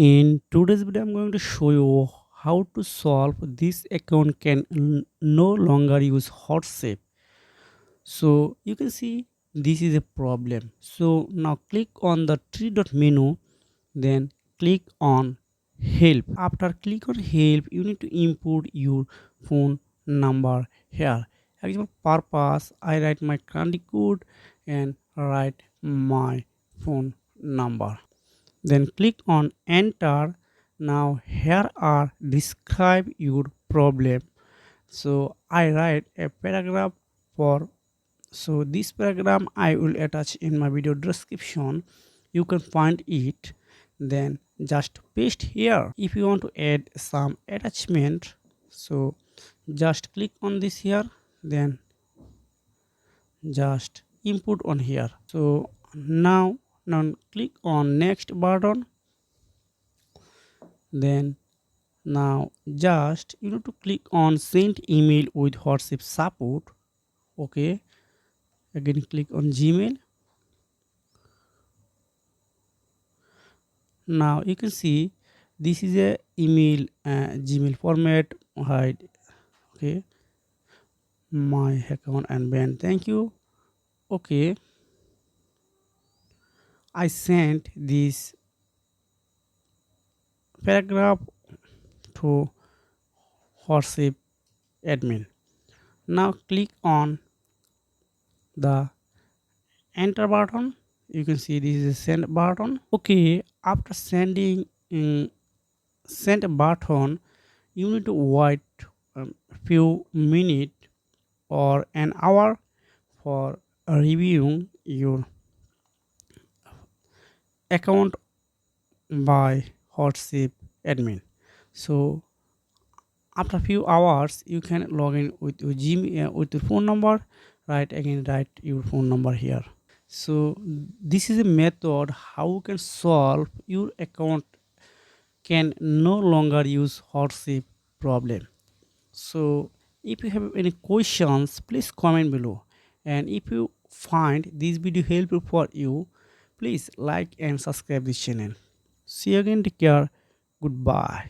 In today's video, I'm going to show you how to solve this account can no longer use WhatsApp. So you can see this is a problem. So now click on the three dot menu, then click on help. After click on help, you need to input your phone number here. Example purpose, I write my country code and write my phone number, then click on enter. Now here are describe your problem. So I write a paragraph for, so this paragraph I will attach in my video description, you can find it, then just paste here. If you want to add some attachment, so just click on this here, then just input on here. So now click on next button, then now just you need to click on send email with WhatsApp support. Okay, again click on Gmail. Now you can see this is a email Gmail format. Hide. Okay, my account and ban, thank you. Okay, I sent this paragraph to WhatsApp admin. Now click on the enter button. You can see this is a send button. Okay, after sending send button, you need to wait a few minutes or an hour for reviewing your account by WhatsApp admin. So after a few hours you can log in with your Gmail with your phone number. Write your phone number here. So this is a method how you can solve your account can no longer use WhatsApp problem. So if you have any questions, please comment below, and if you find this video helpful for you, please like and subscribe this channel. See you again, take care, goodbye.